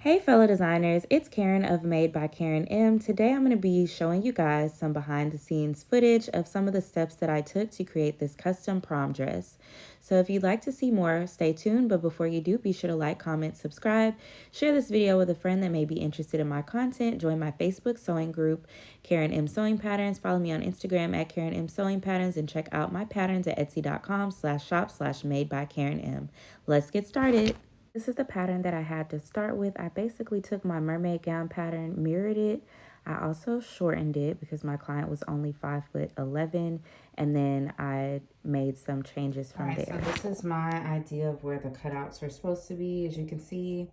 Hey fellow designers, it's Karen of Made by Karen M. Today I'm going to be showing you guys some behind the scenes footage of some of the steps that I took to create this custom prom dress. So if you'd like to see more, stay tuned, but before you do, be sure to like, comment, subscribe, share this video with a friend that may be interested in my content, join my Facebook sewing group, Karen M Sewing Patterns, follow me on Instagram at Karen M Sewing Patterns, and check out my patterns at etsy.com/shop/made by Karen M. Let's get started. This is the pattern that I had to start with. I basically took my mermaid gown pattern, mirrored it. I also shortened it because my client was only 5'11", and then I made some changes from there. So this is my idea of where the cutouts are supposed to be. As you can see,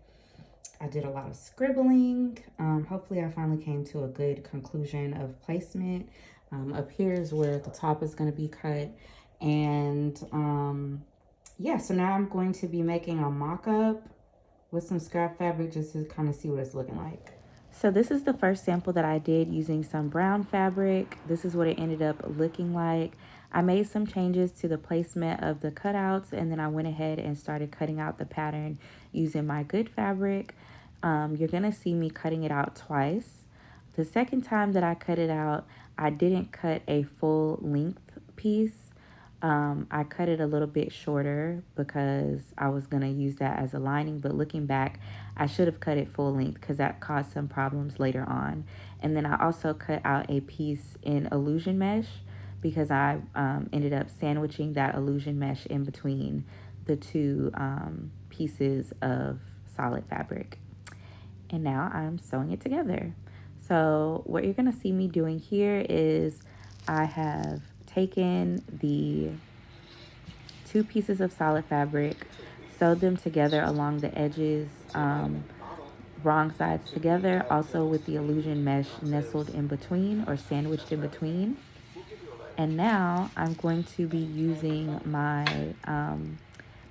I did a lot of scribbling. Hopefully I finally came to a good conclusion of placement. Up here is where the top is going to be cut. And yeah, so now I'm going to be making a mock-up with some scrap fabric just to kind of see what it's looking like. So this is the first sample that I did using some brown fabric. This is what it ended up looking like. I made some changes to the placement of the cutouts, and then I went ahead and started cutting out the pattern using my good fabric. You're gonna see me cutting it out twice. The second time that I cut it out, I didn't cut a full length piece. I cut it a little bit shorter because I was going to use that as a lining, but looking back, I should have cut it full length because that caused some problems later on. And then I also cut out a piece in illusion mesh because I ended up sandwiching that illusion mesh in between the two pieces of solid fabric. And now I'm sewing it together. So what you're going to see me doing here is I have taken the two pieces of solid fabric, sewed them together along the edges, wrong sides together, also with the illusion mesh nestled in between or sandwiched in between. And now I'm going to be using my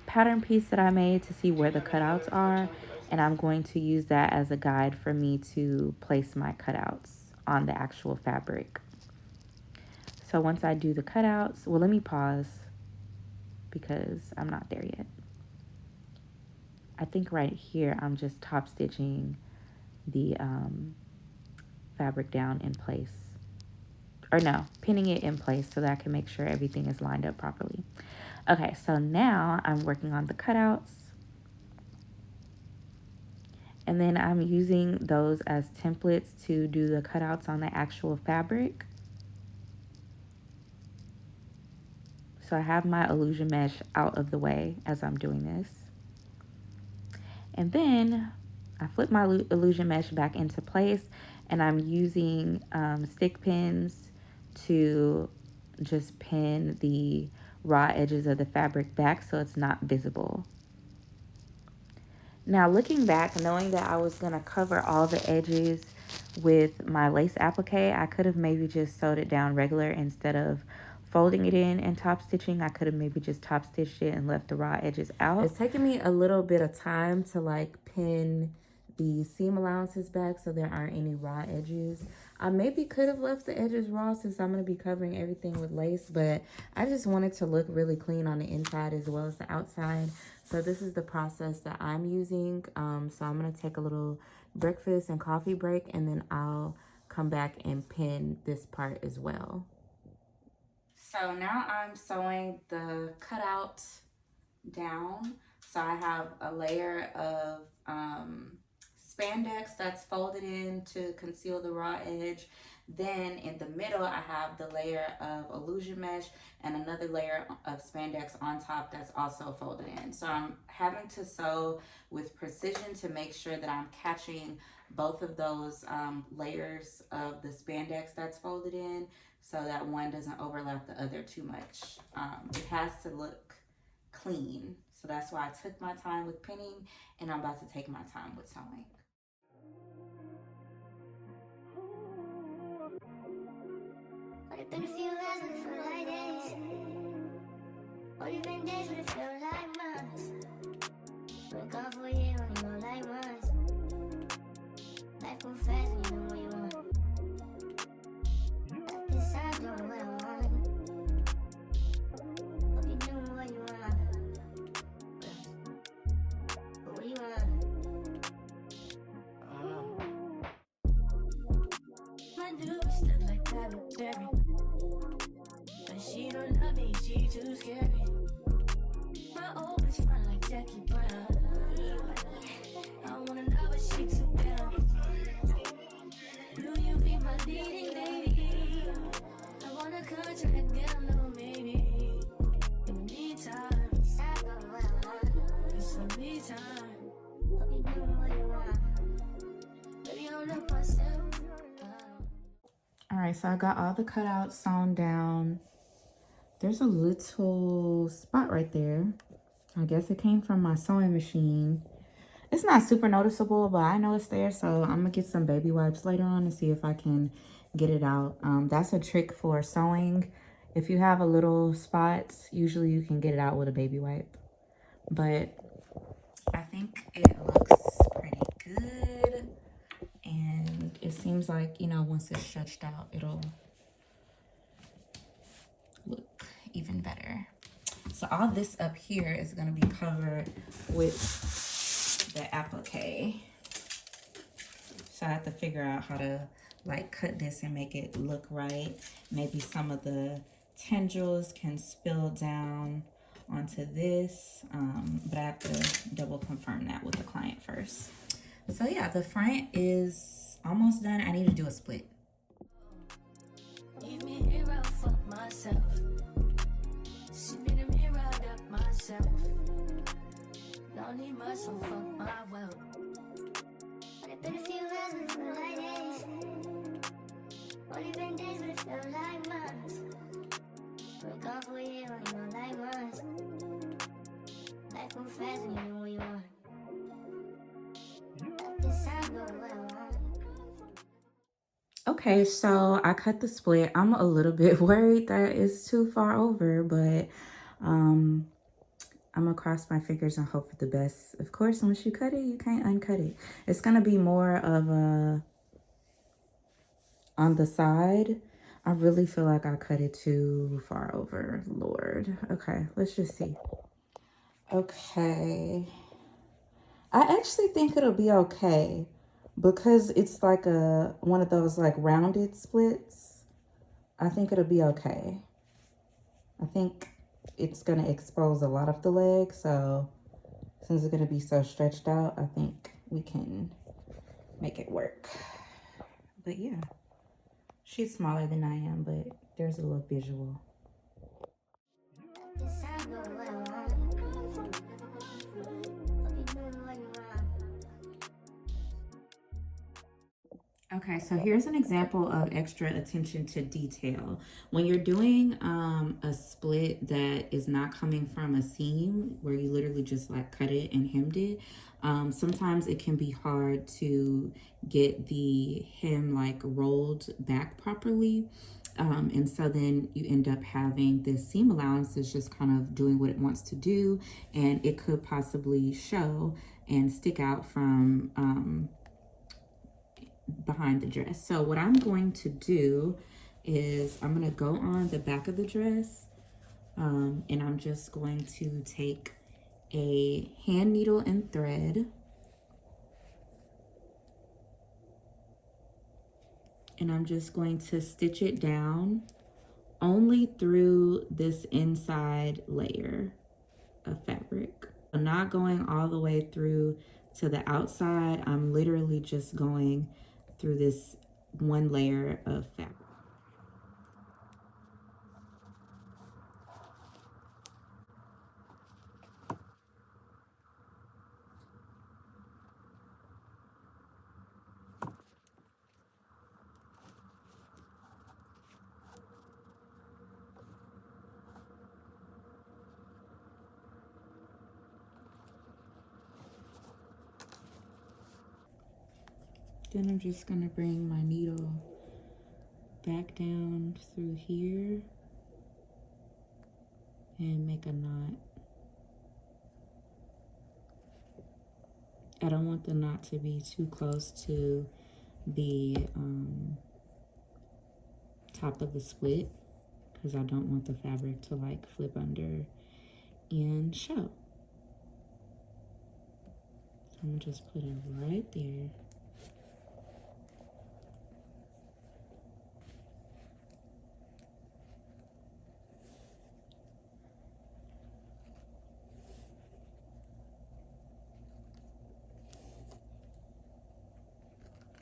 pattern piece that I made to see where the cutouts are, and I'm going to use that as a guide for me to place my cutouts on the actual fabric. So once I do the cutouts, well, let me pause because I'm not there yet. I think right here I'm just top stitching the fabric down in place. Or no, pinning it in place so that I can make sure everything is lined up properly. Okay, so now I'm working on the cutouts. And then I'm using those as templates to do the cutouts on the actual fabric. So I have my illusion mesh out of the way as I'm doing this. And then I flip my illusion mesh back into place, and I'm using stick pins to just pin the raw edges of the fabric back so it's not visible. Now looking back, knowing that I was going to cover all the edges with my lace applique, I could have maybe just sewed it down regular instead of folding it in and top stitching. I could have maybe just top stitched it and left the raw edges out. It's taking me a little bit of time to like pin the seam allowances back so there aren't any raw edges. I maybe could have left the edges raw since I'm going to be covering everything with lace, but I just wanted to look really clean on the inside as well as the outside. So this is the process that I'm using. So I'm going to take a little breakfast and coffee break, and then I'll come back and pin this part as well. So now I'm sewing the cutout down. So I have a layer of spandex that's folded in to conceal the raw edge. Then in the middle, I have the layer of illusion mesh and another layer of spandex on top that's also folded in. So I'm having to sew with precision to make sure that I'm catching both of those layers of the spandex that's folded in so that one doesn't overlap the other too much. It has to look clean. So that's why I took my time with pinning, and I'm about to take my time with sewing. Only been a few hours, but it feel like days. Only been days, but it feel like months. Been gone for a year, only know like months. Life go fast, and you know what you want. I decide doing what I want. Hope you doing what you want. But what do you want? do is look like Tyler Perry. But she don't love me, she too scary. My old is fun like Jackie Brown. I wanna know what she too down. Will you be my leading lady? I wanna contract down low, maybe. In the meantime, it's some me time. Hope you doing what you want. Baby, I don't know myself. All right, so I got all the cutouts sewn down. There's a little spot right there. I guess it came from my sewing machine. It's not super noticeable, but I know it's there, so I'm gonna get some baby wipes later on and see if I can get it out. That's a trick for sewing. If you have a little spot, usually you can get it out with a baby wipe. But I think it looks pretty good. And it seems like, you know, once it's stretched out, it'll look even better. So all this up here is gonna be covered with the applique. So I have to figure out how to like cut this and make it look right. Maybe some of the tendrils can spill down onto this, but I have to double confirm that with the client first. So yeah, the front is almost done. I need to do a split. Leave me here, I'll fuck myself. Sit in the mirror, I'll duck myself. Don't need much, so fuck my wealth. But it been a few hours, but it feel like days. Only been days, but it felt like months. We're gone for a year, only know like months. Life moves fast when you know what you want. Let this time go what I want. Okay, so I cut the split. I'm a little bit worried that it's too far over, but I'm gonna cross my fingers and hope for the best. Of course, once you cut it, you can't uncut it. It's gonna be more of a on the side. I really feel like I cut it too far over, Lord. Okay, let's just see. Okay, I actually think it'll be okay because it's like one of those like rounded splits. I think it'll be okay. I think it's gonna expose a lot of the leg, so since it's gonna be so stretched out, I think we can make it work. But yeah, she's smaller than I am, but there's a little visual. Let this time go what I want. Hope you doing what you want. Okay, so here's an example of extra attention to detail. When you're doing a split that is not coming from a seam, where you literally just like cut it and hemmed it, sometimes it can be hard to get the hem like rolled back properly. And so then you end up having this seam allowance that's just kind of doing what it wants to do, and it could possibly show and stick out from behind the dress. So what I'm going to do is I'm going to go on the back of the dress, and I'm just going to take a hand needle and thread, and I'm just going to stitch it down only through this inside layer of fabric. I'm not going all the way through to the outside. I'm literally just going through this one layer of fabric. Then I'm just gonna bring my needle back down through here and make a knot. I don't want the knot to be too close to the top of the split because I don't want the fabric to like flip under and show. So I'm gonna just put it right there.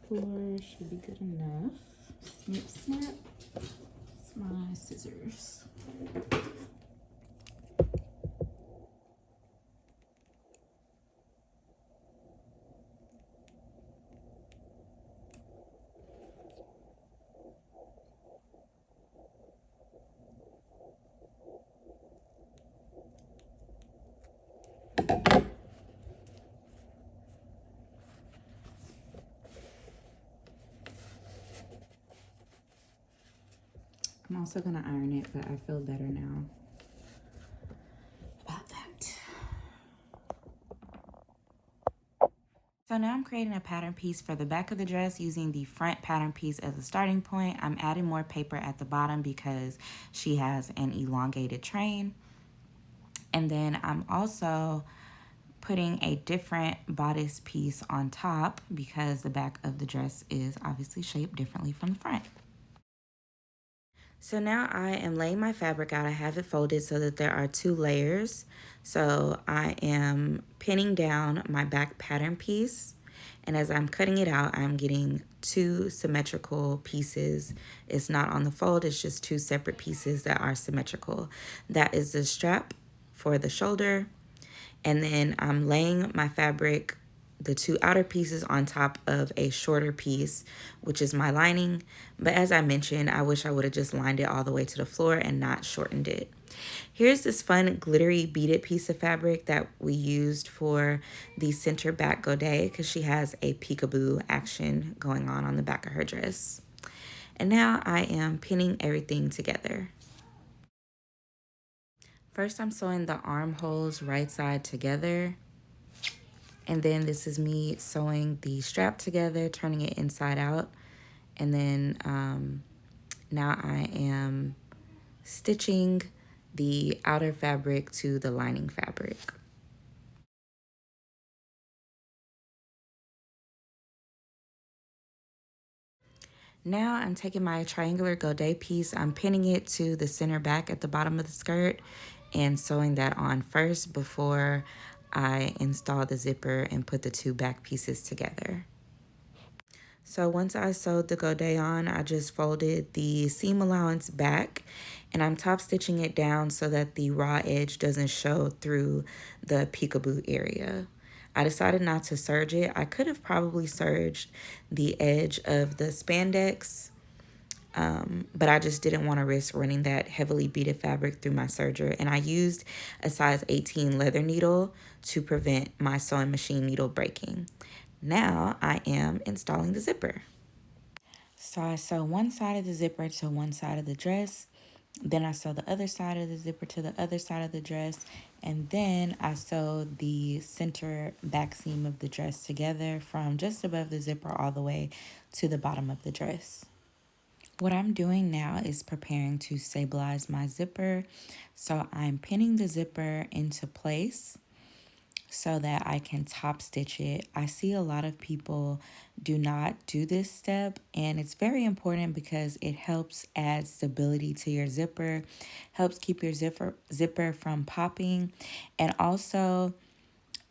4 should be good enough. Snip, snip. It's my scissors. I'm also gonna iron it, but I feel better now about that. So now I'm creating a pattern piece for the back of the dress using the front pattern piece as a starting point. I'm adding more paper at the bottom because she has an elongated train. And then I'm also putting a different bodice piece on top because the back of the dress is obviously shaped differently from the front. So now I am laying my fabric out. I have it folded so that there are 2 layers. So I am pinning down my back pattern piece. And as I'm cutting it out, I'm getting 2 symmetrical pieces. It's not on the fold, it's just 2 separate pieces that are symmetrical. That is the strap for the shoulder. And then I'm laying my fabric, the 2 outer pieces on top of a shorter piece, which is my lining. But as I mentioned, I wish I would have just lined it all the way to the floor and not shortened it. Here's this fun glittery beaded piece of fabric that we used for the center back godet because she has a peekaboo action going on the back of her dress. And now I am pinning everything together. First, I'm sewing the armholes right side together. And then this is me sewing the strap together, turning it inside out. And then now I am stitching the outer fabric to the lining fabric. Now I'm taking my triangular godet piece, I'm pinning it to the center back at the bottom of the skirt and sewing that on first before I install the zipper and put the 2 back pieces together. So once I sewed the godet on, I just folded the seam allowance back and I'm top stitching it down so that the raw edge doesn't show through the peekaboo area. I decided not to serge it. I could have probably serged the edge of the spandex, but I just didn't want to risk running that heavily beaded fabric through my serger. And I used a size 18 leather needle to prevent my sewing machine needle breaking. Now I am installing the zipper. So I sew one side of the zipper to one side of the dress. Then I sew the other side of the zipper to the other side of the dress. And then I sew the center back seam of the dress together from just above the zipper all the way to the bottom of the dress. What I'm doing now is preparing to stabilize my zipper. So I'm pinning the zipper into place so that I can top stitch it. I see a lot of people do not do this step, and it's very important because it helps add stability to your zipper, helps keep your zipper from popping, and also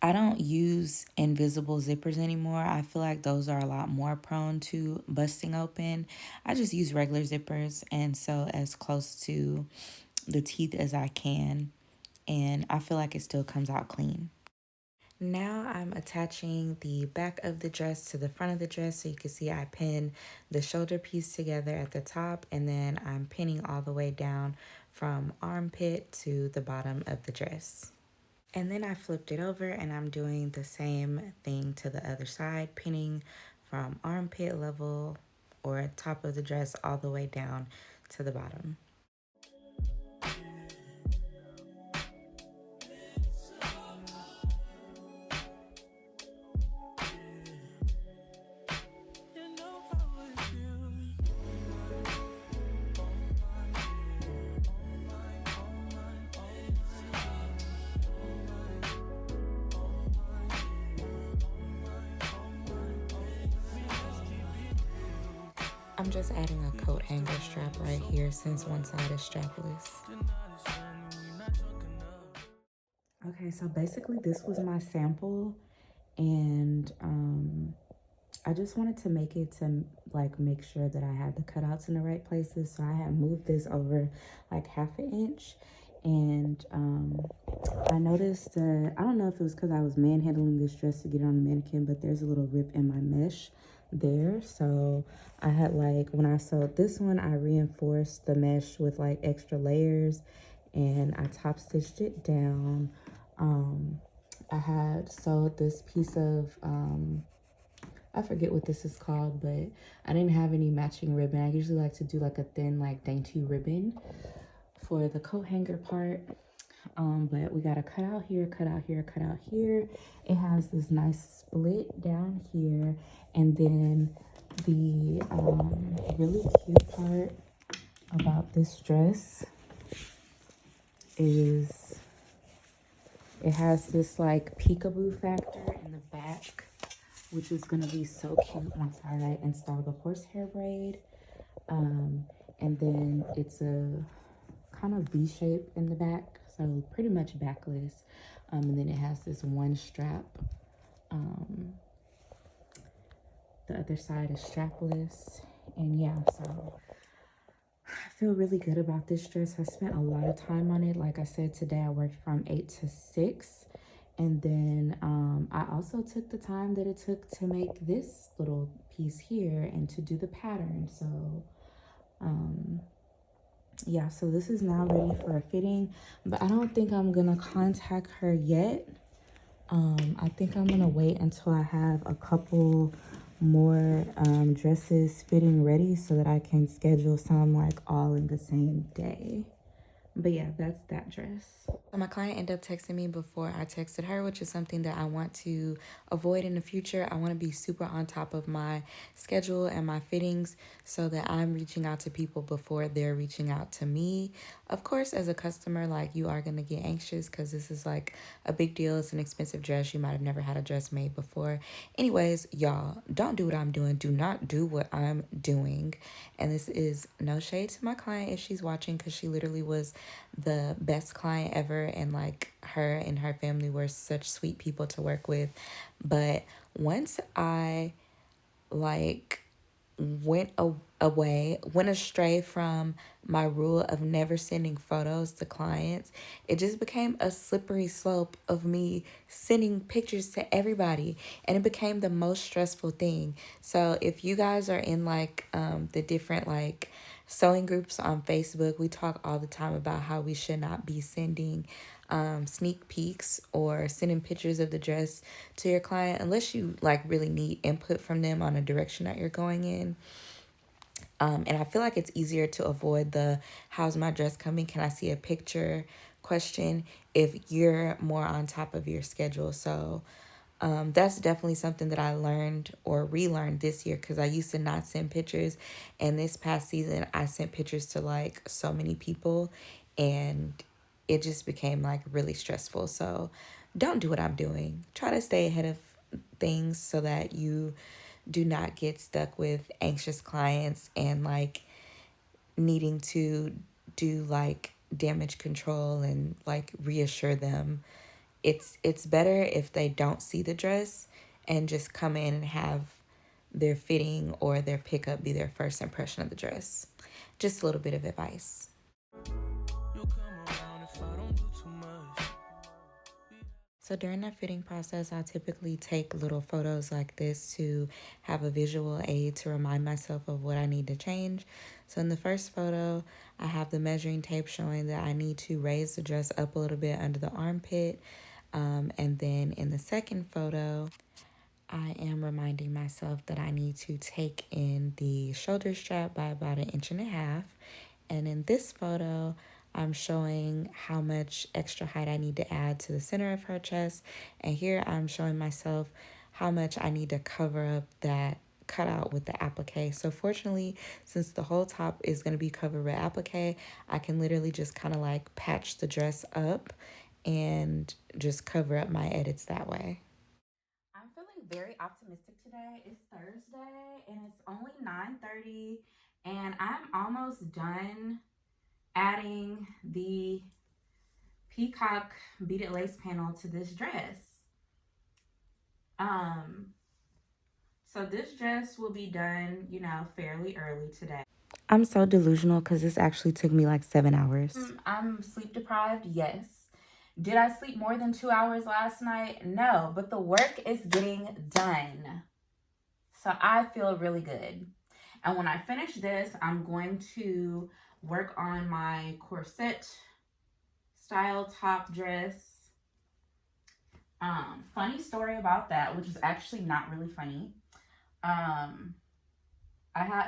I don't use invisible zippers anymore. I feel like those are a lot more prone to busting open. I just use regular zippers and sew as close to the teeth as I can, and I feel like it still comes out clean. Now I'm attaching the back of the dress to the front of the dress so you can see I pin the shoulder piece together at the top and then I'm pinning all the way down from armpit to the bottom of the dress. And then I flipped it over and I'm doing the same thing to the other side, pinning from armpit level or top of the dress all the way down to the bottom. I'm just adding a coat hanger strap right here since one side is strapless. Okay, so basically this was my sample and I just wanted to make it to like make sure that I had the cutouts in the right places. So I had moved this over like half an inch, and I noticed that, I don't know if it was because I was manhandling this dress to get it on the mannequin, but there's a little rip in my mesh there. So I had like, when I sewed this one, I reinforced the mesh with like extra layers, and I top stitched it down. I had sewed this piece of I forget what this is called, but I didn't have any matching ribbon. I usually like to do like a thin, like dainty ribbon for the coat hanger part. But we got a cutout here, cutout here, cutout here. It has this nice split down here, and then the really cute part about this dress is it has this like peekaboo factor in the back, which is gonna be so cute once I install the horsehair braid. And then it's a kind of V shape in the back, so pretty much backless. And then it has this one strap. The other side is strapless, and yeah, so I feel really good about this dress. I spent a lot of time on it. Like I said, today I worked from 8 to 6. And then I also took the time that it took to make this little piece here and to do the pattern. So yeah, so this is now ready for a fitting, but I don't think I'm gonna contact her yet. I think I'm gonna wait until I have a couple more dresses fitting ready so that I can schedule some like all in the same day. But yeah, that's that dress. So my client ended up texting me before I texted her, which is something that I want to avoid in the future. I want to be super on top of my schedule and my fittings so that I'm reaching out to people before they're reaching out to me. Of course, as a customer, like you are going to get anxious because this is like a big deal. It's an expensive dress. You might have never had a dress made before. Anyways, y'all, don't do what I'm doing. Do not do what I'm doing. And this is no shade to my client if she's watching, because she literally was the best client ever, and like her and her family were such sweet people to work with. But once I like went astray from my rule of never sending photos to clients, it just became a slippery slope of me sending pictures to everybody, and it became the most stressful thing. So if you guys are in like the different like sewing groups on Facebook, we talk all the time about how we should not be sending sneak peeks or sending pictures of the dress to your client unless you like really need input from them on a direction that you're going in. And I feel like it's easier to avoid the "how's my dress coming? Can I see a picture?" question if you're more on top of your schedule. So that's definitely something that I learned or relearned this year, because I used to not send pictures. And this past season, I sent pictures to like so many people, and it just became like really stressful. So don't do what I'm doing. Try to stay ahead of things so that you do not get stuck with anxious clients and like needing to do like damage control and like reassure them. It's better if they don't see the dress and just come in and have their fitting or their pickup be their first impression of the dress. Just a little bit of advice. So during that fitting process, I typically take little photos like this to have a visual aid to remind myself of what I need to change. So in the first photo, I have the measuring tape showing that I need to raise the dress up a little bit under the armpit. And then in the second photo, I am reminding myself that I need to take in the shoulder strap by about 1.5 inches. And in this photo, I'm showing how much extra height I need to add to the center of her chest. And here I'm showing myself how much I need to cover up that cutout with the applique. So fortunately, since the whole top is going to be covered with applique, I can literally just kind of like patch the dress up and just cover up my edits that way. I'm feeling very optimistic today. It's Thursday and it's only 9:30, and I'm almost done adding the peacock beaded lace panel to this dress. So this dress will be done, you know, fairly early today. I'm so delusional because this actually took me like 7 hours. I'm sleep deprived, yes. Did I sleep more than 2 hours last night? No, but the work is getting done. So I feel really good. And when I finish this, I'm going to work on my corset style top dress. Funny story about that, which is actually not really funny. Um,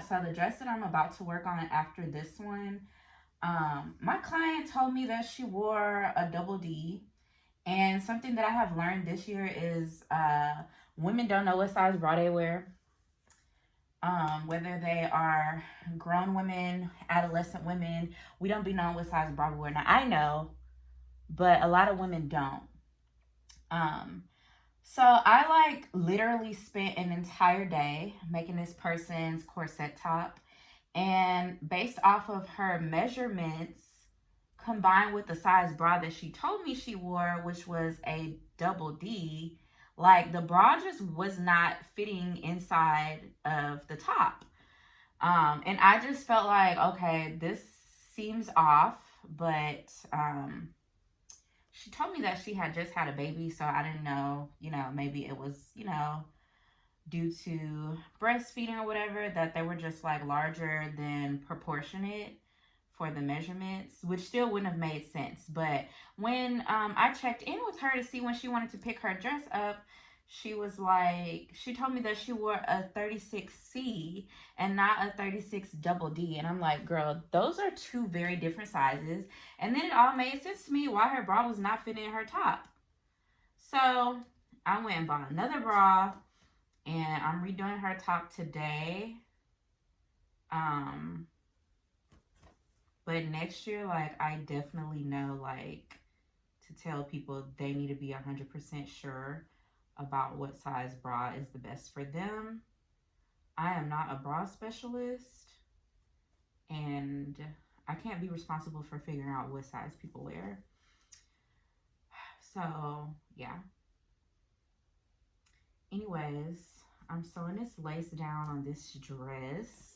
so the dress that I'm about to work on after this one, my client told me that she wore a double D. And something that I have learned this year is women don't know what size bra they wear. Whether they are grown women, adolescent women, we don't be knowing what size bra we wear. Now I know, but a lot of women don't. Um, so I like literally spent an entire day making this person's corset top, and based off of her measurements combined with the size bra that she told me she wore, which was a double D, like the bra just was not fitting inside of the top. And I just felt like, okay, this seems off, but she told me that she had just had a baby, so I didn't know, you know, maybe it was, you know, due to breastfeeding or whatever, that they were just like larger than proportionate for the measurements, which still wouldn't have made sense. But when I checked in with her to see when she wanted to pick her dress up, she was like, she told me that she wore a 36C and not a 36 double D. And I'm like, girl, those are two very different sizes. And then it all made sense to me why her bra was not fitting her top. So I went and bought another bra, and I'm redoing her top today. But next year, like, I definitely know, like, to tell people they need to be 100% sure about what size bra is the best for them. I am not a bra specialist, and I can't be responsible for figuring out what size people wear. So, yeah. Anyways, I'm sewing this lace down on this dress.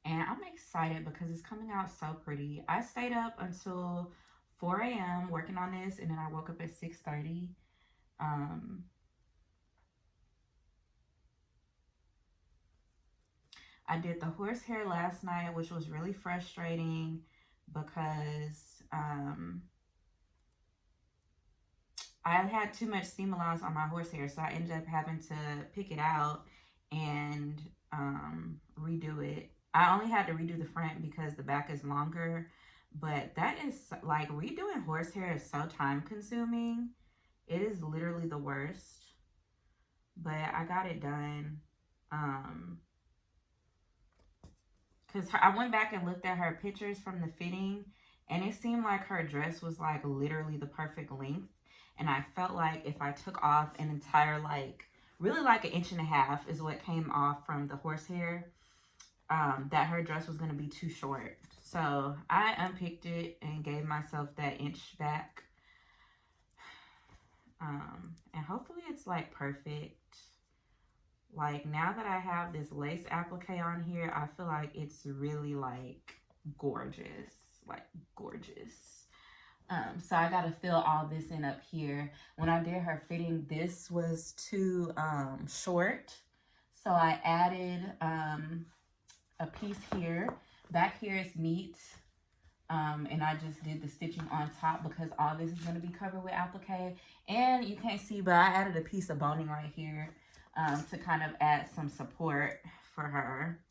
And I'm excited because it's coming out so pretty. I stayed up until 4 a.m. working on this, and then I woke up at 6:30. I did the horsehair last night, which was really frustrating because I had too much seam allowance on my horsehair, so I ended up having to pick it out and redo it. I only had to redo the front because the back is longer, but that is like redoing horsehair is so time consuming. It is literally the worst, but I got it done. Because I went back and looked at her pictures from the fitting, and it seemed like her dress was like literally the perfect length. And I felt like if I took off an entire, like, really like 1.5 inches is what came off from the horsehair, that her dress was going to be too short. So I unpicked it and gave myself that inch back. And hopefully it's like perfect. Like, now that I have this lace applique on here, I feel like it's really like gorgeous, like gorgeous. So I got to fill all this in up here. When I did her fitting, this was too short. So I added a piece here. Back here is neat. And I just did the stitching on top because all this is going to be covered with applique. And you can't see, but I added a piece of boning right here to kind of add some support for her.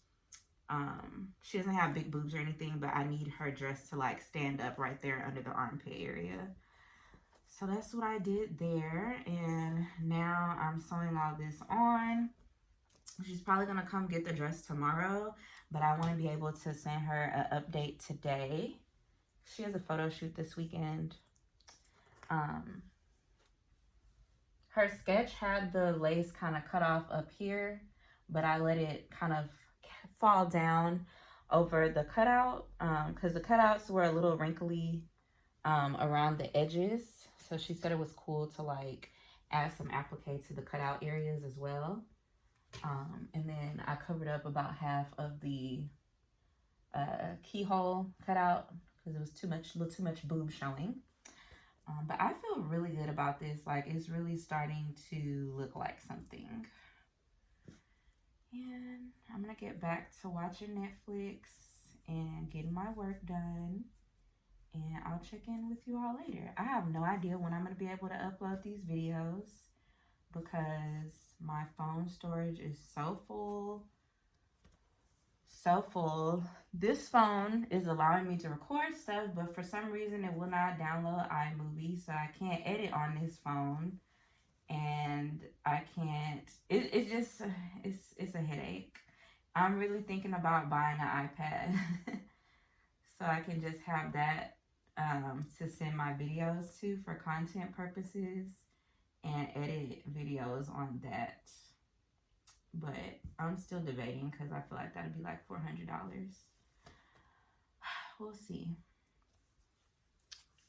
She doesn't have big boobs or anything, but I need her dress to like stand up right there under the armpit area. So that's what I did there. And now I'm sewing all this on. She's probably gonna come get the dress tomorrow, but I want to be able to send her an update today. She has a photo shoot this weekend. Her sketch had the lace kind of cut off up here, but I let it kind of fall down over the cutout because the cutouts were a little wrinkly around the edges. So she said it was cool to like add some applique to the cutout areas as well. And then I covered up about half of the keyhole cutout because it was a little too much boob showing. But I feel really good about this. Like, it's really starting to look like something. And I'm gonna get back to watching Netflix and getting my work done. And I'll check in with you all later. I have no idea when I'm gonna be able to upload these videos because my phone storage is so full. So full. This phone is allowing me to record stuff, but for some reason it will not download iMovie, so I can't edit on this phone. And I can't, it's a headache. I'm really thinking about buying an iPad so I can just have that to send my videos to for content purposes and edit videos on that. But I'm still debating because I feel like that'd be like $400. We'll see.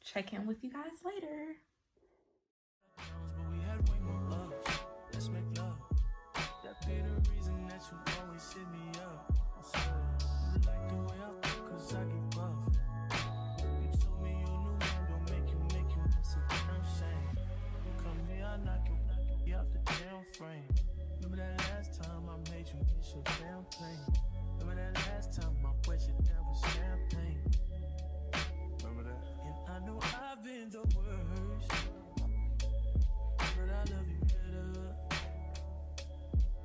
Check in with you guys later. But we had way more ups. Let's make love. That be the reason that you always hit me up. You like the way I feel cause I get buff. You told me you knew me, don't make you miss a damn shame. You come here, I knock you off the damn frame. Remember that last time I made you miss your damn plane. Remember that last time I wet you down with champagne. Remember that? And I know I've been the worst, but I love you better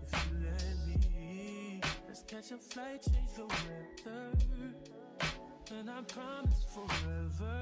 if you let me. Let's catch a flight, change the weather, and I promise forever